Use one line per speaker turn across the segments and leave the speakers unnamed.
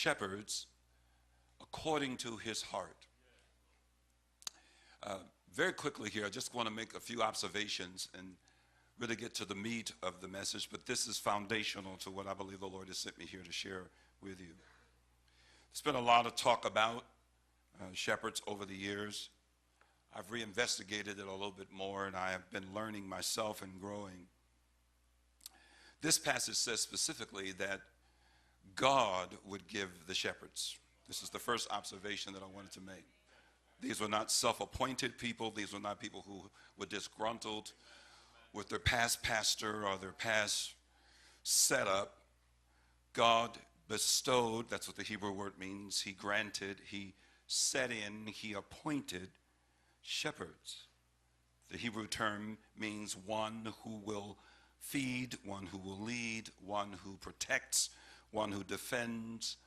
shepherds according to his heart. Very quickly here, I just want to make a few observations and really get to the meat of the message, but this is foundational to what I believe the Lord has sent me here to share with you. There's been a lot of talk about shepherds over the years. I've reinvestigated it a little bit more, and I have been learning myself and growing. This passage says specifically that God would give the shepherds. This is the first observation that I wanted to make. These were not self-appointed people. These were not people who were disgruntled with their past pastor or their past setup. God bestowed, that's what the Hebrew word means, he granted, he set in, he appointed shepherds. The Hebrew term means one who will feed, one who will lead, one who protects, one who defends,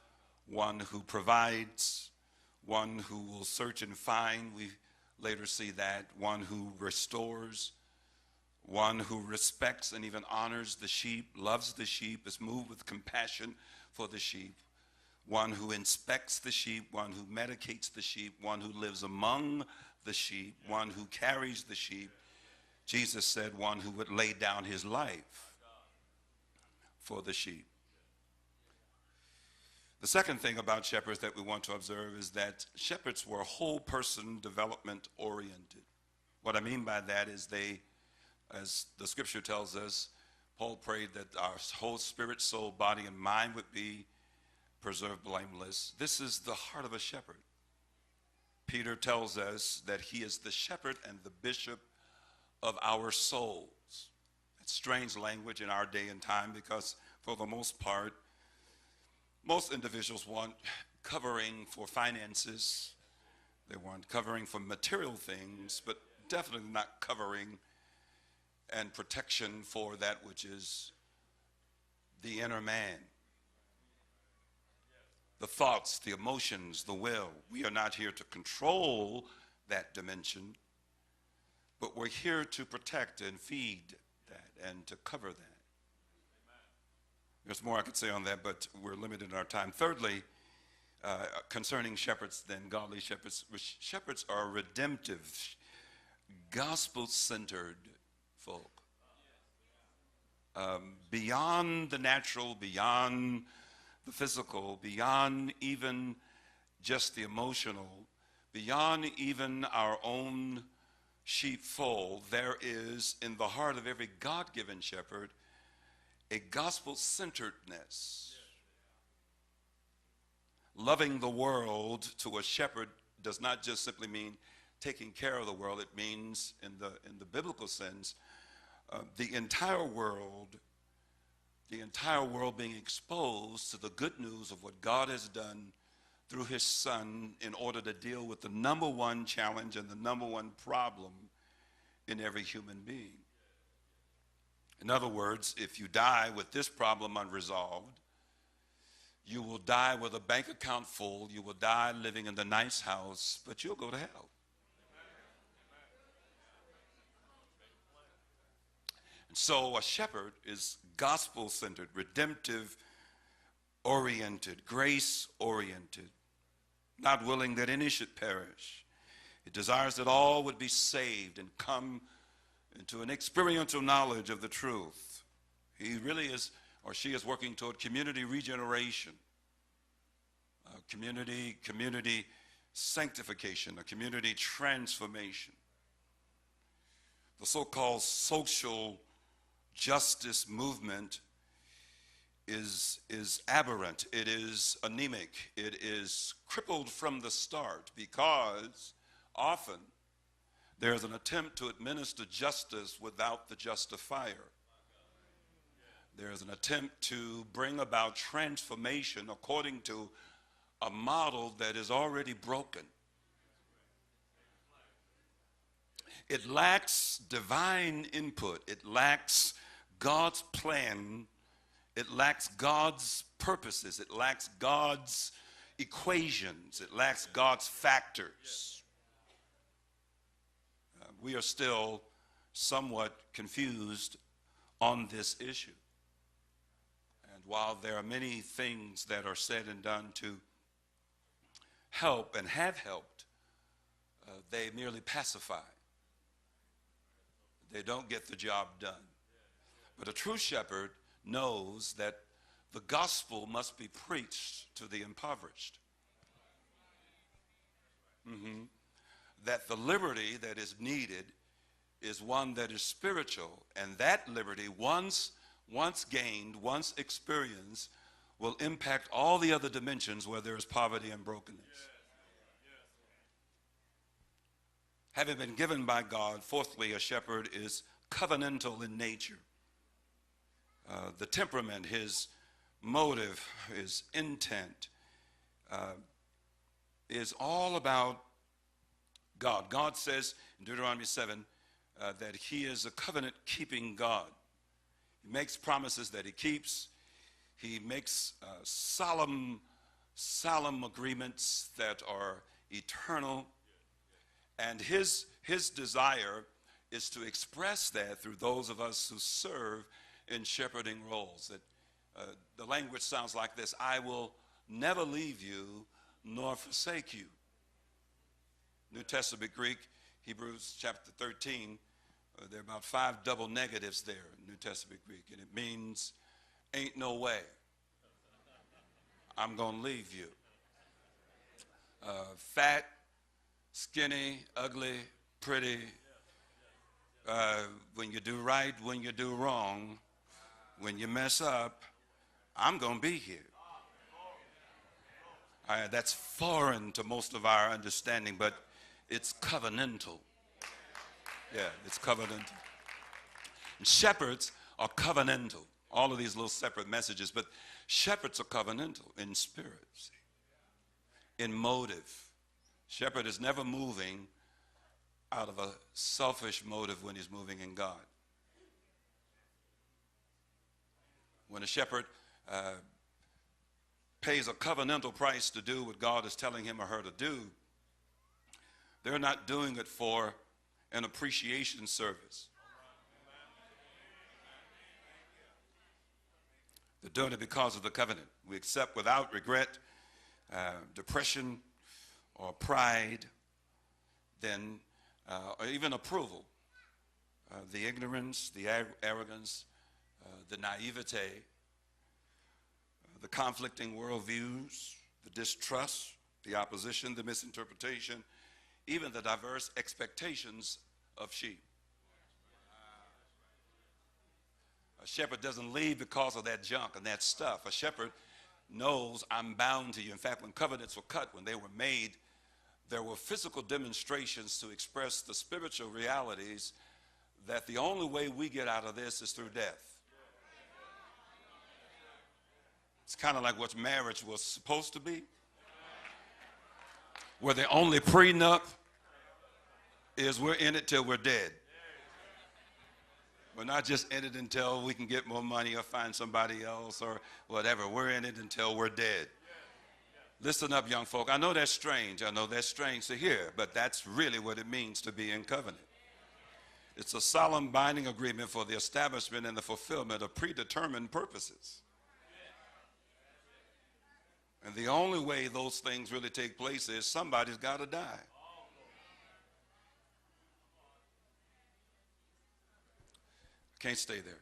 one who provides, one who will search and find. We later see that. One who restores, one who respects and even honors the sheep, loves the sheep, is moved with compassion for the sheep, one who inspects the sheep, one who medicates the sheep, one who lives among the sheep, one who carries the sheep. Jesus said one who would lay down his life for the sheep. The second thing about shepherds that we want to observe is that shepherds were whole person development oriented. What I mean by that is they, as the scripture tells us, Paul prayed that our whole spirit, soul, body, and mind would be preserved blameless. This is the heart of a shepherd. Peter tells us that he is the shepherd and the bishop of our souls. It's strange language in our day and time because for the most part, most individuals want covering for finances. They want covering for material things, but definitely not covering and protection for that which is the inner man. The thoughts, the emotions, the will. We are not here to control that dimension, but we're here to protect and feed that and to cover that. There's more I could say on that, but we're limited in our time. Thirdly, concerning shepherds, then godly shepherds. Shepherds are redemptive, gospel-centered folk. Beyond the natural, beyond the physical, beyond even just the emotional, beyond even our own sheepfold, there is in the heart of every God-given shepherd a gospel-centeredness. Loving the world to a shepherd does not just simply mean taking care of the world. It means, in the biblical sense, the entire world being exposed to the good news of what God has done through his son in order to deal with the number one challenge and the number one problem in every human being. In other words, if you die with this problem unresolved, you will die with a bank account full, you will die living in the nice house, but you'll go to hell. And so a shepherd is gospel-centered, redemptive-oriented, grace-oriented, not willing that any should perish. It desires that all would be saved and come into an experiential knowledge of the truth. He really is, or she is working toward community regeneration, community sanctification, a community transformation. The so-called social justice movement is aberrant. It is anemic. It is crippled from the start because often there's an attempt to administer justice without the justifier. There's an attempt to bring about transformation according to a model that is already broken. It lacks divine input. It lacks God's plan. It lacks God's purposes. It lacks God's equations. It lacks God's factors. We are still somewhat confused on this issue. And while there are many things that are said and done to help and have helped, they merely pacify. They don't get the job done. But a true shepherd knows that the gospel must be preached to the impoverished. That the liberty that is needed is one that is spiritual, and that liberty, once gained, once experienced, will impact all the other dimensions where there is poverty and brokenness. Having been given by God, fourthly, a shepherd is covenantal in nature. The temperament, his motive, his intent is all about God. God says in Deuteronomy 7 that he is a covenant-keeping God. He makes promises that he keeps. He makes solemn agreements that are eternal. And his desire is to express that through those of us who serve in shepherding roles. That the language sounds like this: I will never leave you nor forsake you. New Testament Greek, Hebrews chapter 13, there are about 5 double negatives there in New Testament Greek, and it means ain't no way I'm going to leave you. Fat, skinny, ugly, pretty, when you do right, when you do wrong, when you mess up, I'm going to be here. That's foreign to most of our understanding, but it's covenantal. Yeah, it's covenantal. And shepherds are covenantal. All of these little separate messages, but shepherds are covenantal in spirit, in motive. Shepherd is never moving out of a selfish motive when he's moving in God. When a shepherd pays a covenantal price to do what God is telling him or her to do, they're not doing it for an appreciation service. They're doing it because of the covenant. We accept without regret, depression, or pride, then or even approval, the ignorance, the arrogance, the naivete, the conflicting worldviews, the distrust, the opposition, the misinterpretation, even the diverse expectations of sheep. A shepherd doesn't leave because of that junk and that stuff. A shepherd knows I'm bound to you. In fact, when covenants were cut, when they were made, there were physical demonstrations to express the spiritual realities that the only way we get out of this is through death. It's kind of like what marriage was supposed to be, where the only prenup is we're in it till we're dead. We're not just in it until we can get more money or find somebody else or whatever. We're in it until we're dead. Listen up, young folk. I know that's strange. I know that's strange to hear, but that's really what it means to be in covenant. It's a solemn binding agreement for the establishment and the fulfillment of predetermined purposes. And the only way those things really take place is somebody's got to die. Can't stay there.